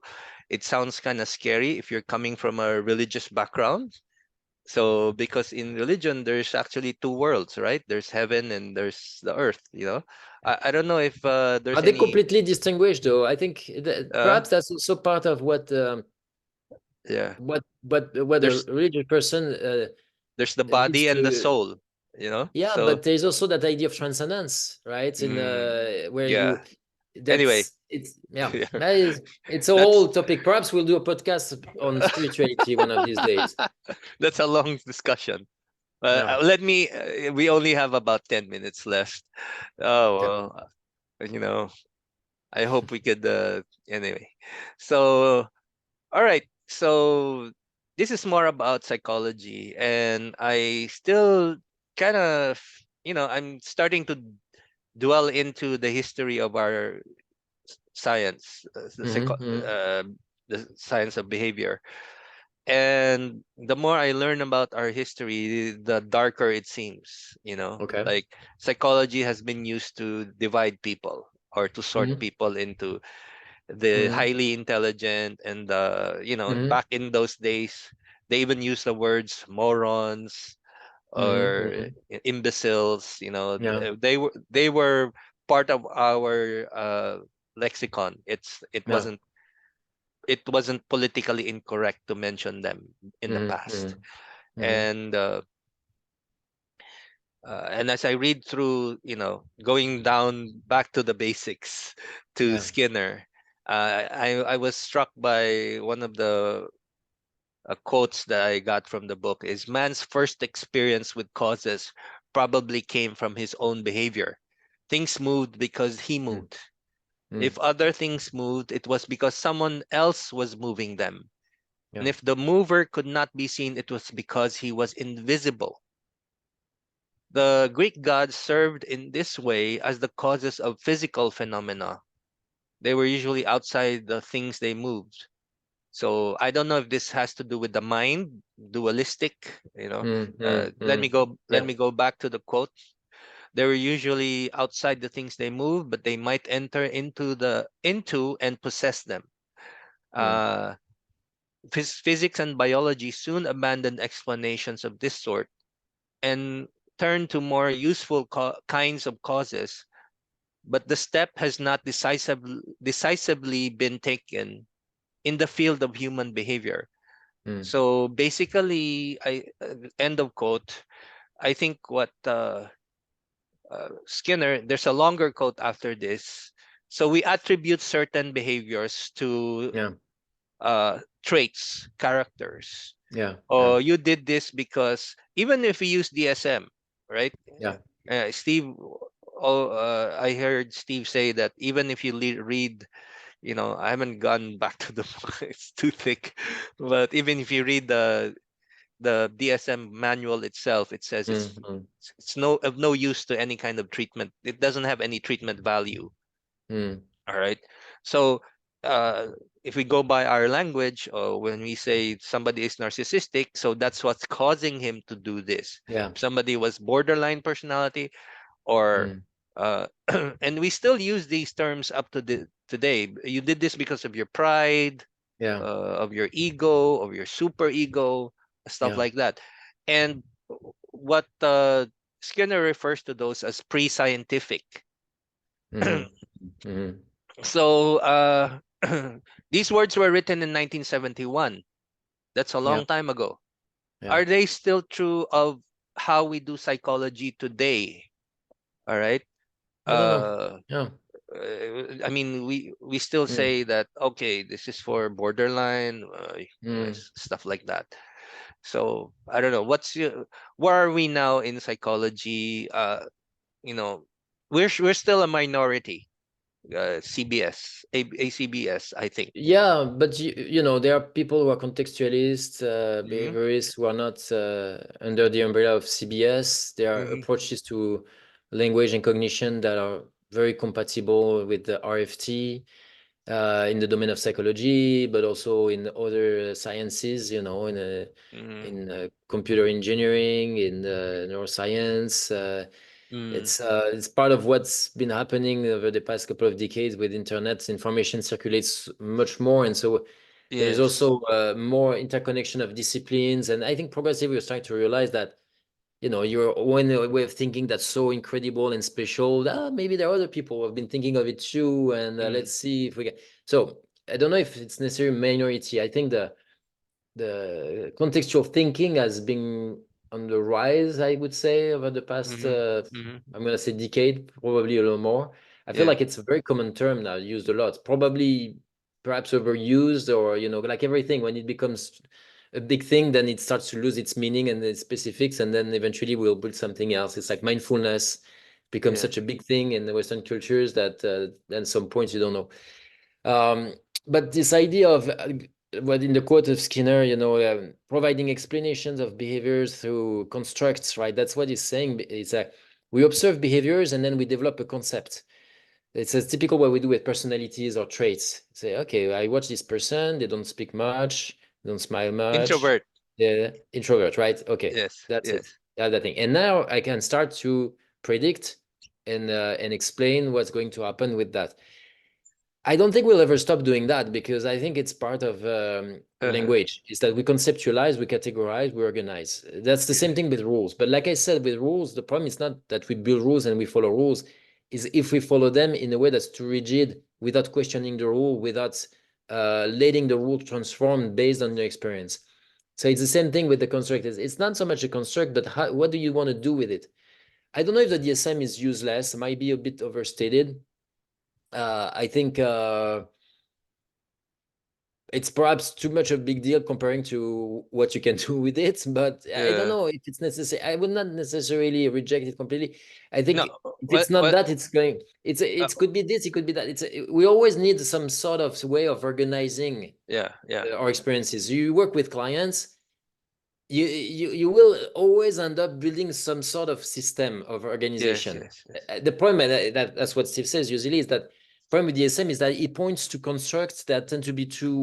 it sounds kind of scary if you're coming from a religious background. So, because in religion, there's actually two worlds, right? There's heaven and there's the earth, you know? I don't know if Are there's they any, completely distinguished, though? I think that uh, perhaps that's also part of yeah, what a there's religious person there's the needs body and the to. soul, you know? Yeah, So, but there's also that idea of transcendence, right? In mm, where yeah. you Anyway, that's it's yeah, yeah, it's a that's whole topic. Perhaps we'll do a podcast on spirituality one of these days. that's a long discussion. Yeah. Let me. We only have about 10 minutes left. Oh Okay. well, you know. I hope we could. Anyway, so all right. So this is more about psychology, and I still kind of, I'm starting to dwell into the history of our science, Mm-hmm. the science of behavior. And the more I learn about our history, the darker it seems, Okay. like psychology has been used to divide people or to sort Mm-hmm. people into the Mm-hmm. highly intelligent and Mm-hmm. back in those days, they even used the words morons Mm-hmm. or Mm-hmm. imbeciles. Yeah. They were part of our lexicon. Yeah. It wasn't politically incorrect to mention them in the Mm-hmm. past. Mm-hmm. And as I read through, going down back to the basics to Yeah. Skinner, I was struck by one of the quotes that I got from the book is man's first experience with causes probably came from his own behavior. Things moved because he moved. Mm-hmm. If other things moved, it was because someone else was moving them. And Yeah. if the mover could not be seen, it was because he was invisible. The Greek gods served in this way as the causes of physical phenomena. They were usually outside the things they moved. So I don't know if this has to do with the mind, dualistic. Let me Mm-hmm. go. Let Yeah. me go back to the quote. They were usually outside the things they move, but they might enter into and possess them. Mm. Uh, Physics and biology soon abandoned explanations of this sort and turned to more useful kinds of causes. But the step has not decisively been taken in the field of human behavior. Mm. So basically, end of quote. I think what Skinner, there's a longer quote after this. So we attribute certain behaviors to Yeah. traits, characters. Yeah. Yeah. Oh, you did this because even if we use DSM, right? Yeah. Steve, I heard Steve say that even if you read, I haven't gone back to the book; it's too thick. But even if you read the DSM manual itself, it says Mm-hmm. it's no of no use to any kind of treatment. It doesn't have any treatment value. Mm. All right. So uh, if we go by our language, or when we say somebody is narcissistic, so that's what's causing him to do this. Yeah. If somebody was borderline personality, or Mm. and we still use these terms up to today. You did this because of your pride, Yeah. of your ego, of your super ego, stuff Yeah. like that. And what Skinner refers to those as pre-scientific. Hmm. Hmm. So these words were written in 1971. That's a Yeah. long time ago. Yeah. Are they still true of how we do psychology today? All right. I don't know. Uh, Yeah. I mean, we still Mm. say that okay, this is for borderline, Mm. yes, stuff like that. So I don't know. Where are we now in psychology? You know, we're still a minority. CBS, ACBS, I think. Yeah, but there are people who are contextualists, Mm-hmm. behaviorists who are not under the umbrella of CBS. There are Mm-hmm. approaches to language and cognition that are very compatible with the RFT in the domain of psychology, but also in other sciences, Mm-hmm. in computer engineering, in neuroscience. Mm-hmm. It's part of what's been happening over the past couple of decades with internet. Information circulates much more, and so there is Yes. also more interconnection of disciplines. And I think progressively we're starting to realize that you're one way of thinking that's so incredible and special. Maybe there are other people who have been thinking of it too, and Mm-hmm. let's see if we can. So I don't know if it's necessarily minority. I think the contextual thinking has been on the rise, I would say, over the past, Mm-hmm. Mm-hmm. I'm going to say decade, probably a little more. I feel Yeah. like it's a very common term now, used a lot, probably perhaps overused, or, like everything, when it becomes a big thing, then it starts to lose its meaning and its specifics, and then eventually we'll build something else. It's like mindfulness becomes Yeah. such a big thing in the Western cultures that at some point you don't know. Um, but this idea of what in the quote of Skinner, providing explanations of behaviors through constructs, right? That's what he's saying. It's we observe behaviors and then we develop a concept. It's a typical what we do with personalities or traits. Say, okay, I watch this person, they don't speak much, they don't smile much, Introvert. they're introvert, right? Okay, Yes. that's it. Yes. That's that thing. And now I can start to predict and explain what's going to happen with that. I don't think we'll ever stop doing that because I think it's part of Uh-huh. language. Is that we conceptualize, we categorize, we organize. That's the same Yes. thing with rules. But like I said, with rules, the problem is not that we build rules and we follow rules. Is if we follow them in a way that's too rigid, without questioning the rule, without letting the rule transform based on your experience. So it's the same thing with the construct. It's not so much a construct, but what do you want to do with it? I don't know if the DSM is useless. It might be a bit overstated. I think. It's perhaps too much of a big deal comparing to what you can do with it, but I don't Yeah. know if it's necessary. I would not necessarily reject it completely. I think No. if it's not What? that, it's going. Uh, It could be this. It could be that. We always need some sort of way of organizing yeah. Yeah. our experiences. You work with clients, you will always end up building some sort of system of Yes. organization. Yes. Yes. The problem, that's what Steve says usually, is that problem with DSM is that it points to constructs that tend to be too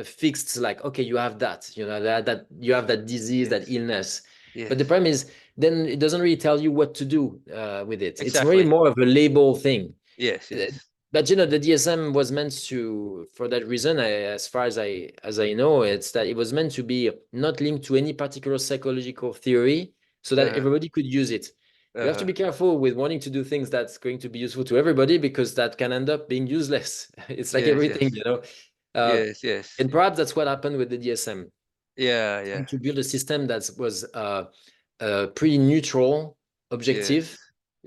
fixed. Like, okay, you have that, that you have that disease, that Yes. illness. But the Yes. problem is, then it doesn't really tell you what to do with it. It's really Exactly. more of a label thing. Yes. Uh, Yes. But the DSM was meant to, for that reason, as far as I know, it's that it was meant to be not linked to any particular psychological theory, so that Uh-huh. everybody could use it. You have to Uh-huh. be careful with wanting to do things that's going to be useful to everybody because that can end up being useless. It's like Yes. everything, Yes. Uh, Yes. Yes. and perhaps that's what happened with the DSM, Yeah. trying Yeah. to build a system that was pretty neutral, Yes. objective,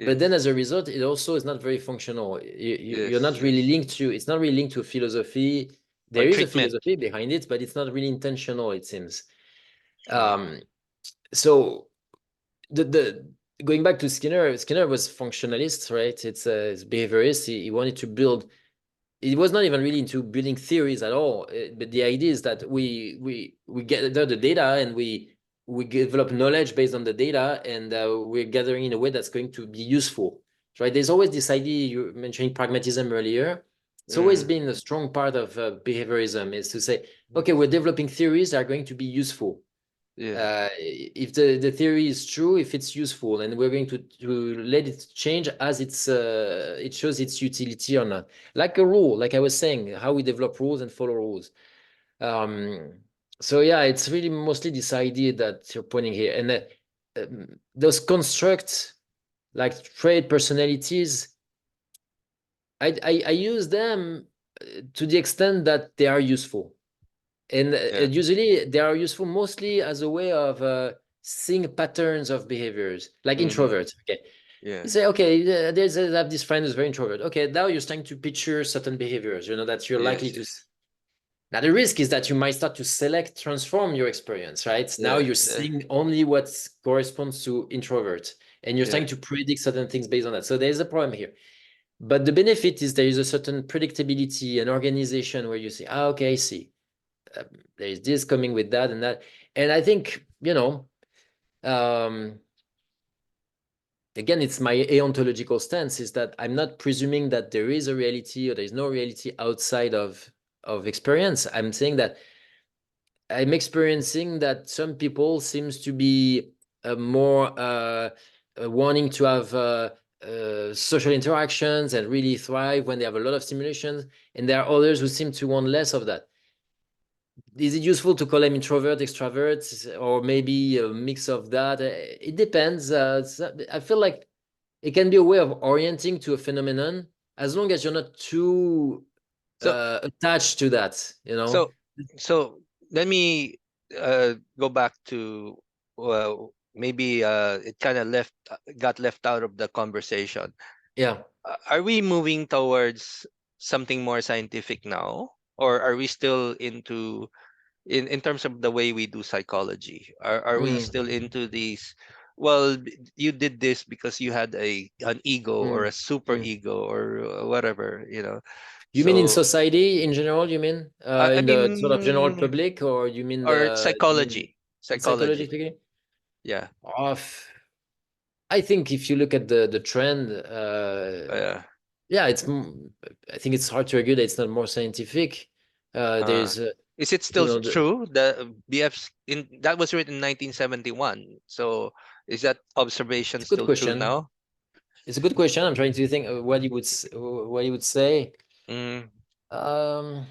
but then Yes. as a result, it also is not very functional. You're Yes. not really Yes. linked to. It's not really linked to a philosophy. Or There is a treatment. philosophy behind it, but it's not really intentional. It seems. Yeah. Um, so the going back to Skinner, Skinner was functionalist, right? It's behaviorist. He wanted to build. It was not even really into building theories at all. But the idea is that we gather the data and we develop knowledge based on the data, and we're gathering in a way that's going to be useful, right? There's always this idea, you mentioning pragmatism earlier. It's always Mm, been a strong part of behaviorism, is to say, okay, we're developing theories that are going to be useful. yeah. If the theory is true, if it's useful, and we're going to let it change as it shows its utility or not. Like a rule, like I was saying, how we develop rules and follow rules. Um, so yeah, it's really mostly this idea that you're pointing here, and those constructs like trait personalities, I use them to the extent that they are useful. And Yeah. usually they are useful mostly as a way of seeing patterns of behaviors, like Mm-hmm. introverts. Okay. Yeah. You say, okay, I have this friend who's very introvert. Okay, now you're starting to picture certain behaviors, that you're likely Yes. to Yes. see. Now, the risk is that you might start to transform your experience, right? Now Yeah. you're Yeah. seeing only what corresponds to introvert, and you're Yeah. starting to predict certain things based on that. So there's a problem here. But the benefit is there is a certain predictability and organization where you say, okay, I see. Um, there is this coming with that and that. And I think, um, again, it's my ontological stance is that I'm not presuming that there is a reality or there's no reality outside of experience. I'm saying that I'm experiencing that some people seems to be more wanting to have social interactions and really thrive when they have a lot of stimulations, and there are others who seem to want less of that. Is it useful to call them introvert, extrovert, or maybe a mix of that? It depends. I feel like it can be a way of orienting to a phenomenon as long as you're not too So attached to that, so so let me go back to, well, maybe it kind of got left out of the conversation. Yeah. Are we moving towards something more scientific now, or are we still into, in terms of the way we do psychology, are we Mm, still into these, well, you did this because you had an ego or a mm, super mm. ego or whatever. You mean in So society in general? You mean I in the sort of general mean, public, or you mean or you mean in psychology psychology, speaking? yeah. Of, I think if you look at the trend, uh, yeah, I think it's hard to argue that it's not more scientific. uh There's, is it still the true the BF's in that was written in 1971, so is that observation it's a good still true question. now? It's a good question. I'm trying to think what you would say. Mm. Um,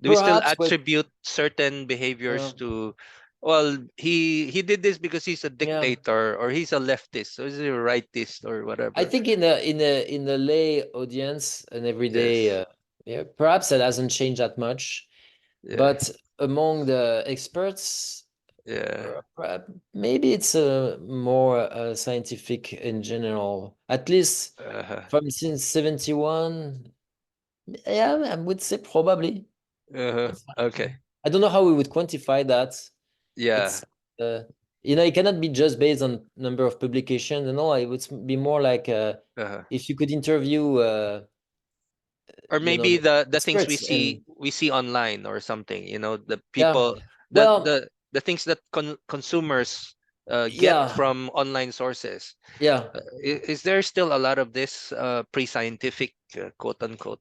Do we still Perhaps, but attribute certain uh, behaviors to, well, he did this because he's a yeah. dictator, or he's a leftist, or he's a rightist, or I whatever? think in the lay audience, an everyday, Yes. yeah, perhaps that hasn't changed that much. Yeah. But among the experts, Yeah. maybe it's more scientific in general. At least Uh-huh. from since 71, yeah, I would say probably. Uh-huh. It's Okay. I don't know how we would quantify that. Yeah. It's uh, it cannot be just based on number of publications and all. It would be more like Uh-huh. if you could interview Or maybe the the things experts and we see online or something, the yeah. people, Well, the things that consumers get yeah, from online sources. yeah. Is there still a lot of this pre-scientific, quote unquote?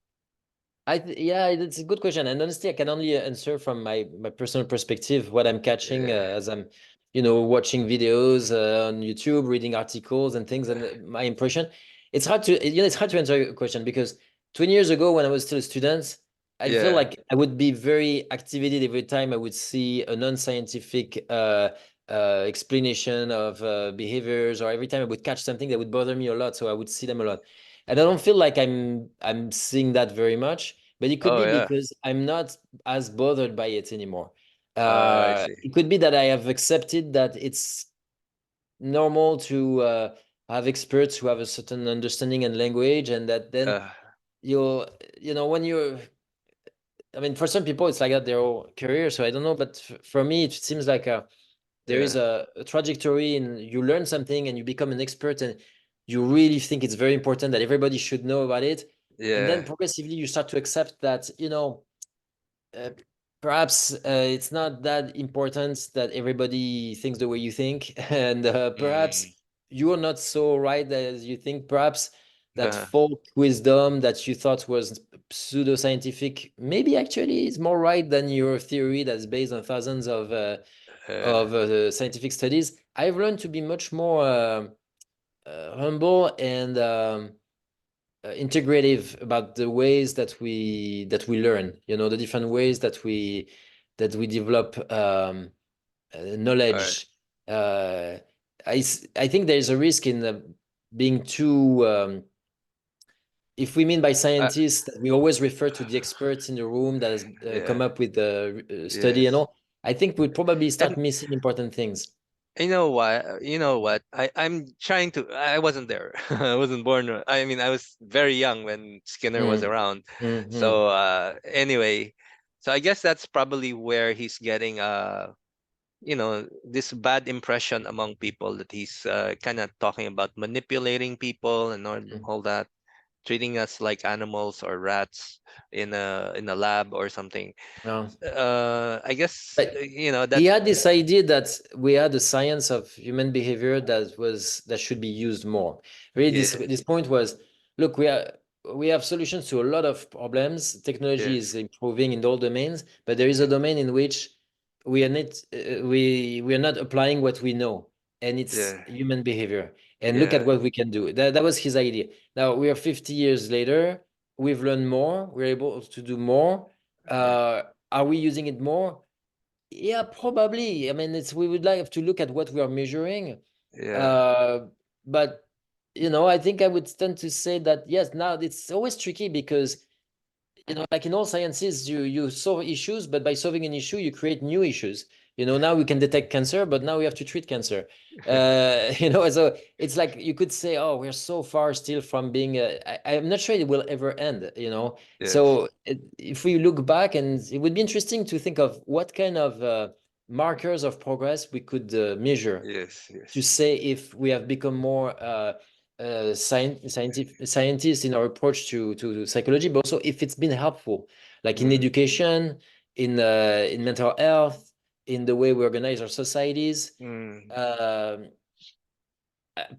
Yeah, it's a good question, and honestly, I can only answer from my personal perspective, what I'm catching Yeah. as I'm, watching videos on YouTube, reading articles and things, and my impression. It's hard to answer your question because 20 years ago, when I was still a student, I feel Yeah. like I would be very activated every time I would see a non-scientific explanation of behaviors, or every time I would catch something that would bother me a lot, so I would see them a lot. And I don't feel like I'm seeing that very much, but it could Oh be yeah. because I'm not as bothered by it anymore. I see. It could be that I have accepted that it's normal to have experts who have a certain understanding and language, and that then Uh, you'll, when you're, I mean, for some people it's like that their whole career. So I don't know, but for me it seems like there is yeah. a trajectory, and you learn something and you become an expert, and you really think it's very important that everybody should know about it, and then Yeah. progressively you start to accept that uh, perhaps it's not that important that everybody thinks the way you think, and perhaps Mm. you're not so right as you think. Perhaps that Uh, folk wisdom that you thought was pseudoscientific maybe actually is more right than your theory that's based on thousands uh, of scientific studies. I've learned to be much more humble and integrative about the ways that we learn. The different ways that we develop all right. knowledge. I think there is a risk in being too. If we mean by Uh, scientists that we always refer to the experts in the room that has come yeah. up with the study and Yes. all, I think we'd probably And start missing important things. you know what? You know what? I'm trying to. I wasn't there. I wasn't born. I mean, I was very young when Skinner was Mm, around. mm, mm, So anyway, so I guess that's probably where he's getting this bad impression among people that he's kind of talking about manipulating people and mm. all that, treating us like animals or rats in a lab or something. Yeah. I guess But he that. had this idea that we had a science of human behavior that should be used more. Really, Yeah. this point was, look, we have solutions to a lot of problems. Technology is Yes. improving in all domains, but there is a Yeah. domain in which we are not applying what we know, and it's Yeah. human behavior. And look at Yeah. what we can do. That was his idea. Now we are 50 years later. We've learned more. We're able to do more. Yeah. Uh, are we using it more? Yeah, probably. I mean, we would like to look at what we are measuring. Yeah. Uh, but I think I would tend to say that yes, now it's always tricky because like in all sciences, you solve issues, but by solving an issue, you create new issues. Now we can detect cancer, but now we have to treat cancer. So it's like you could say, oh, we're so far still from being. I'm not sure it will ever end. Yes. So if we look back, and it would be interesting to think of what kind of markers of progress we could measure Yes. to Yes. say if we have become more scientists in our approach to psychology, but also if it's been helpful, like in Mm. education, in mental health, in the way we organize our societies. Mm. Um,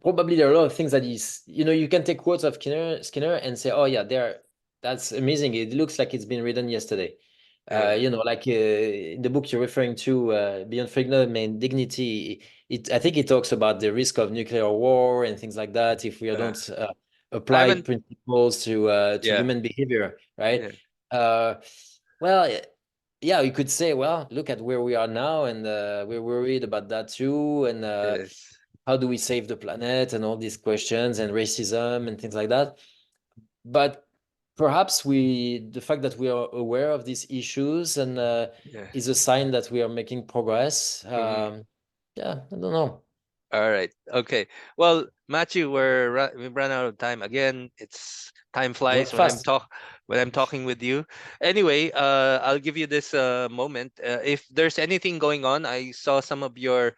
Probably there are a lot of things that you can take quotes of Skinner and say, oh yeah, that's amazing. It looks like it's been written yesterday. Yeah. Like in the book you're referring to, Beyond Freedom and Dignity, I think it talks about the risk of nuclear war and things like that if we Uh, don't I apply haven't. principles to Yeah. human behavior, right? Yeah. Uh, well, yeah, you could say, well, look at where we are now, and we're worried about that too, and Yes. how do we save the planet and all these questions and racism and things like that. But perhaps the fact that we are aware of these issues and Yeah. is a sign that we are making progress. Hmm. Yeah, I don't know. All right. Okay. Well, Matthew, we ran out of time again. It's time Went flies fast. when I'm talking with you. Anyway, I'll give you this moment. If there's anything going on, I saw some of your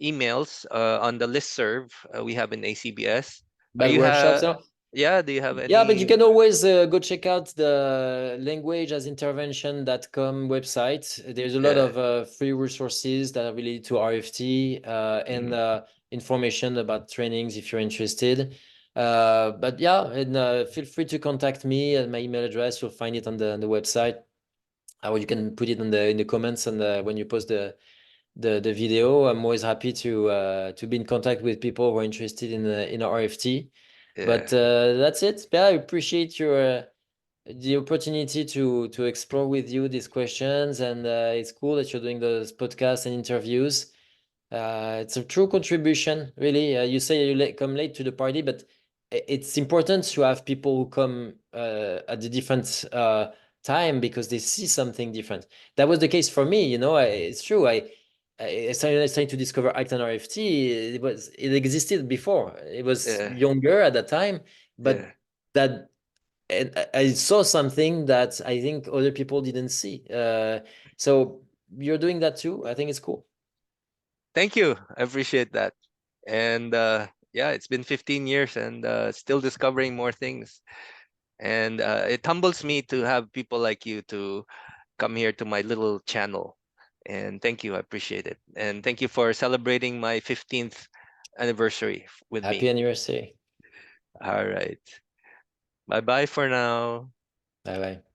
emails on the listserv we have in ACBS. Are Bad you workshops. Yeah, do you have Yeah, but you any? can always go check out the languageasintervention.com website. There's a lot Yeah. of free resources that are related to RFT and Mm, information about trainings if you're interested. But yeah, and feel free to contact me at my email address. You'll find it on the website. Or you can put it in the comments and when you post the video. I'm always happy to be in contact with people who are interested in RFT. yeah. But that's it. Yeah, I appreciate your the opportunity to explore with you these questions, and it's cool that you're doing those podcasts and interviews. It's a true contribution, really. You say you come late to the party, but it's important to have people who come at the different time because they see something different. That was the case for me. It's true. I started to discover Acton RFT. It existed before. It was Yeah. younger at that time, Yeah. but that and I saw something that I think other people didn't see. So you're doing that too. I think it's cool. Thank you. I appreciate that. And yeah, it's been 15 years and still discovering more things. And it humbles me to have people like you to come here to my little channel. And thank you. I appreciate it. And thank you for celebrating my 15th anniversary with Happy me. anniversary. All right. Bye bye for now. Bye bye.